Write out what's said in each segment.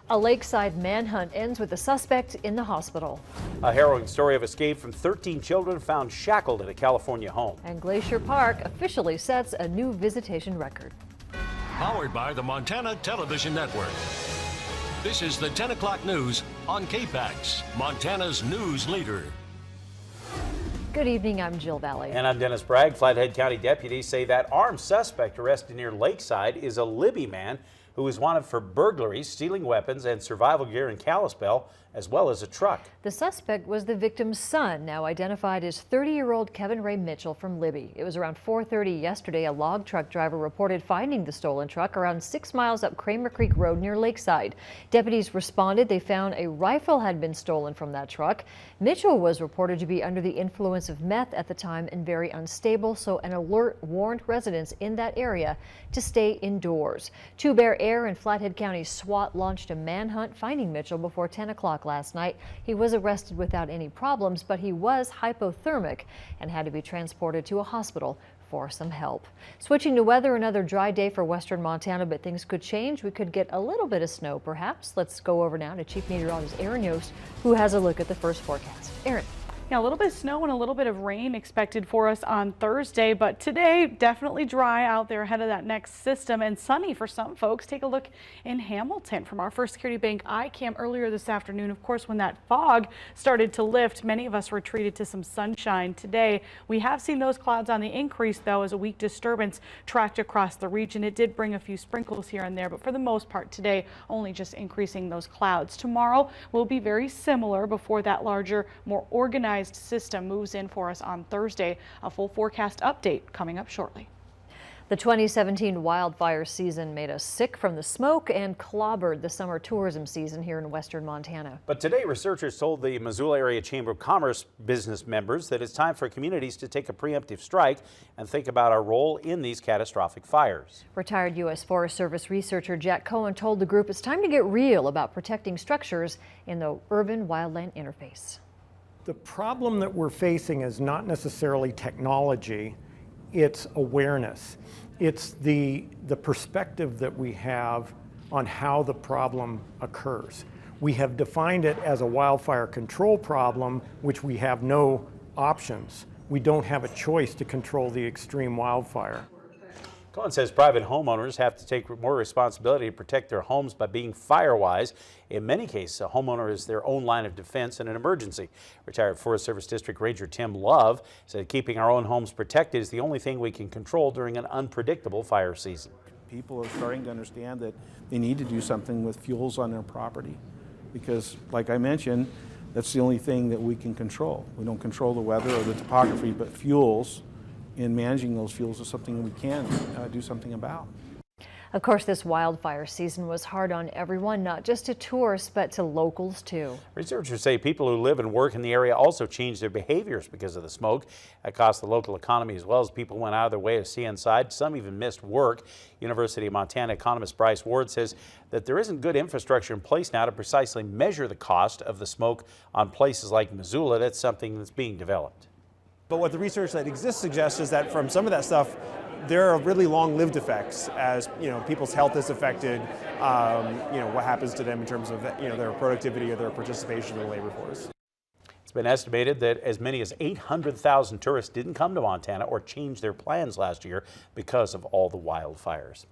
A lakeside manhunt ends with the suspect in the hospital. A harrowing story of escape from 13 children found shackled at a California home. And Glacier Park officially sets a new visitation record. Powered by the Montana Television Network. This is the 10 o'clock news on KPAX, Montana's news leader. Good evening, I'm Jill Valley. And I'm Dennis Bragg. Flathead County deputies say that armed suspect arrested near Lakeside is a Libby man who is wanted for burglary, stealing weapons, and survival gear in Kalispell, as well as a truck. The suspect was the victim's son, now identified as 30-year-old Kevin Ray Mitchell from Libby. It was around 4:30 yesterday. A log truck driver reported finding the stolen truck around 6 miles up Kramer Creek Road near Lakeside. Deputies responded. They found a rifle had been stolen from that truck. Mitchell was reported to be under the influence of meth at the time and very unstable, so an alert warned residents in that area to stay indoors. Two Bear Air and Flathead County SWAT launched a manhunt, finding Mitchell before 10 o'clock last night. He was arrested without any problems, but he was hypothermic and had to be transported to a hospital for some help. Switching to weather, another dry day for western Montana, but things could change. We could get a little bit of snow, perhaps. Let's go over now to Chief Meteorologist Aaron Yost, who has a look at the first forecast. Aaron. Yeah, a little bit of snow and a little bit of rain expected for us on Thursday, but today definitely dry out there ahead of that next system and sunny for some folks. Take a look in Hamilton from our First Security Bank iCam earlier this afternoon. Of course, when that fog started to lift, many of us retreated to some sunshine today. We have seen those clouds on the increase, though, as a weak disturbance tracked across the region. It did bring a few sprinkles here and there, but for the most part today, only just increasing those clouds. Tomorrow will be very similar before that larger, more organized system moves in for us on Thursday. A full forecast update coming up shortly. The 2017 wildfire season made us sick from the smoke and clobbered the summer tourism season here in western Montana. But today, researchers told the Missoula Area Chamber of Commerce business members that it's time for communities to take a preemptive strike and think about our role in these catastrophic fires. Retired U.S. Forest Service researcher Jack Cohen told the group it's time to get real about protecting structures in the urban wildland interface. The problem that we're facing is not necessarily technology, it's awareness. It's the perspective that we have on how the problem occurs. We have defined it as a wildfire control problem, which we have no options. We don't have a choice to control the extreme wildfire. Cohen says private homeowners have to take more responsibility to protect their homes by being fire-wise. In many cases, a homeowner is their own line of defense in an emergency. Retired Forest Service District Ranger Tim Love said keeping our own homes protected is the only thing we can control during an unpredictable fire season. People are starting to understand that they need to do something with fuels on their property because, like I mentioned, that's the only thing that we can control. We don't control the weather or the topography, but fuels, in managing those fuels, is something we can do something about. Of course, this wildfire season was hard on everyone, not just to tourists, but to locals too. Researchers say people who live and work in the area also changed their behaviors because of the smoke. That cost the local economy as well as people went out of their way to see inside. Some even missed work. University of Montana economist Bryce Ward says that there isn't good infrastructure in place now to precisely measure the cost of the smoke on places like Missoula. That's something that's being developed. But what the research that exists suggests is that from some of that stuff, there are really long-lived effects as, people's health is affected, what happens to them in terms of, their productivity or their participation in the labor force. It's been estimated that as many as 800,000 tourists didn't come to Montana or change their plans last year because of all the wildfires.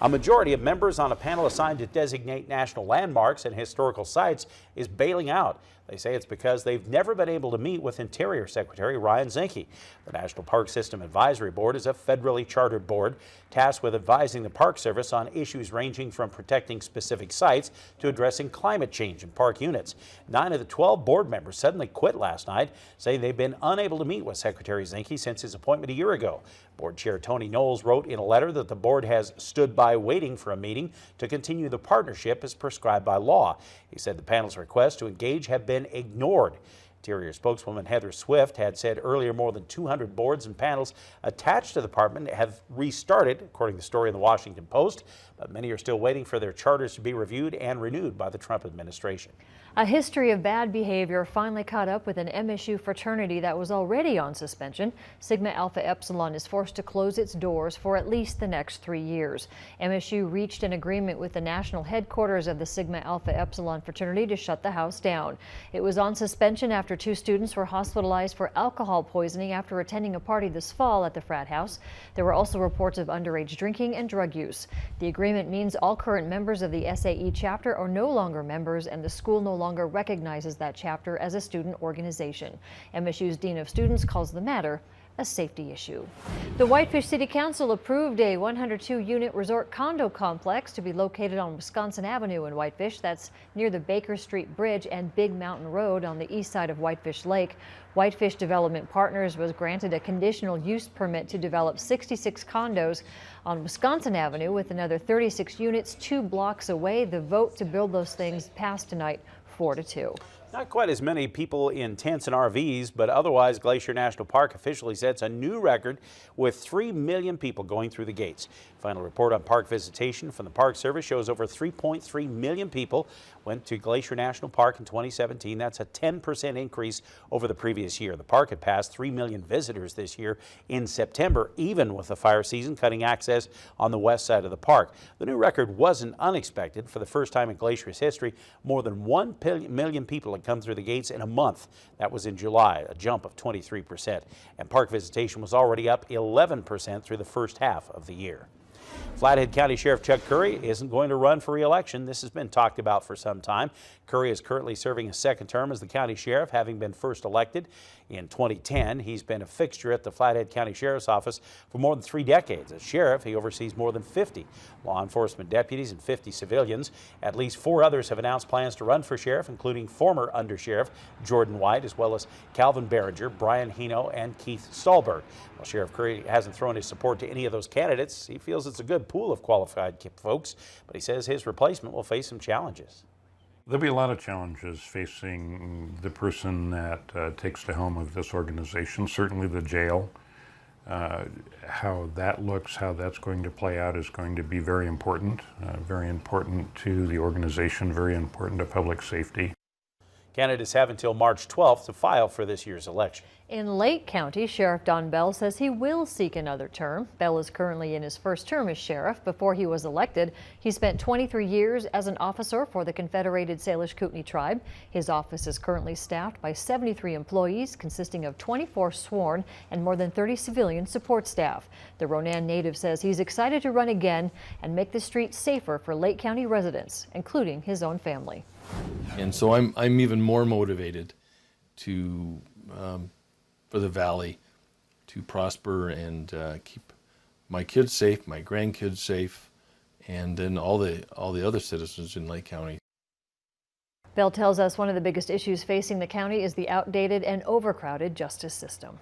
A majority of members on a panel assigned to designate national landmarks and historical sites is bailing out. They say it's because they've never been able to meet with Interior Secretary Ryan Zinke. The National Park System Advisory Board is a federally chartered board tasked with advising the Park Service on issues ranging from protecting specific sites to addressing climate change in park units. 9 of the 12 board members suddenly quit last night, saying they've been unable to meet with Secretary Zinke since his appointment a year ago. Board Chair Tony Knowles wrote in a letter that the board has stood by waiting for a meeting to continue the partnership as prescribed by law. He said the panel's requests to engage have been ignored. Interior spokeswoman Heather Swift had said earlier more than 200 boards and panels attached to the department have restarted, according to the story in the Washington Post, but many are still waiting for their charters to be reviewed and renewed by the Trump administration. A history of bad behavior finally caught up with an MSU fraternity that was already on suspension. Sigma Alpha Epsilon is forced to close its doors for at least the next 3 years. MSU reached an agreement with the national headquarters of the Sigma Alpha Epsilon fraternity to shut the house down. It was on suspension after 2 students were hospitalized for alcohol poisoning after attending a party this fall at the frat house. There were also reports of underage drinking and drug use. The agreement means all current members of the SAE chapter are no longer members, and the school no longer recognizes that chapter as a student organization. MSU's Dean of Students calls the matter a safety issue. The Whitefish City Council approved a 102-unit resort condo complex to be located on Wisconsin Avenue in Whitefish. That's near the Baker Street Bridge and Big Mountain Road on the east side of Whitefish Lake. Whitefish Development Partners was granted a conditional use permit to develop 66 condos on Wisconsin Avenue, with another 36 units 2 blocks away. The vote to build those things passed tonight 4-2. Not quite as many people in tents and RVs, but otherwise Glacier National Park officially sets a new record with 3 million people going through the gates. Final report on park visitation from the Park Service shows over 3.3 million people went to Glacier National Park in 2017. That's a 10% increase over the previous year. The park had passed 3 million visitors this year in September, even with the fire season cutting access on the west side of the park. The new record wasn't unexpected. For the first time in Glacier's history, more than 1 million people had come through the gates in a month. That was in July, a jump of 23%. And park visitation was already up 11% through the first half of the year. Flathead County Sheriff Chuck Curry isn't going to run for re-election. This has been talked about for some time. Curry is currently serving a second term as the county sheriff, having been first elected in 2010. He's been a fixture at the Flathead County Sheriff's Office for more than 3 decades. As sheriff, he oversees more than 50 law enforcement deputies and 50 civilians. At least 4 others have announced plans to run for sheriff, including former undersheriff Jordan White, as well as Calvin Behringer, Brian Hino, and Keith Stolberg. While Sheriff Curry hasn't thrown his support to any of those candidates, he feels it's a good pool of qualified folks, but he says his replacement will face some challenges. There'll be a lot of challenges facing the person that takes the helm of this organization. Certainly the jail, how that looks, how that's going to play out is going to be very important to the organization, very important to public safety. Candidates have until March 12th to file for this year's election. In Lake County, Sheriff Don Bell says he will seek another term. Bell is currently in his first term as sheriff. Before he was elected, he spent 23 years as an officer for the Confederated Salish Kootenai tribe. His office is currently staffed by 73 employees, consisting of 24 sworn and more than 30 civilian support staff. The Ronan native says he's excited to run again and make the streets safer for Lake County residents, including his own family. And so I'm even more motivated to for the valley to prosper and keep my kids safe, my grandkids safe, and then all the other citizens in Lake County. Bell tells us one of the biggest issues facing the county is the outdated and overcrowded justice system.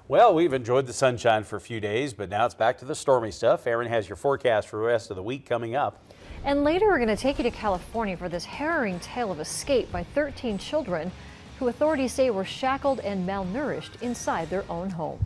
Well, we've enjoyed the sunshine for a few days, but now it's back to the stormy stuff. Aaron has your forecast for the rest of the week coming up. And later we're going to take you to California for this harrowing tale of escape by 13 children who authorities say were shackled and malnourished inside their own home.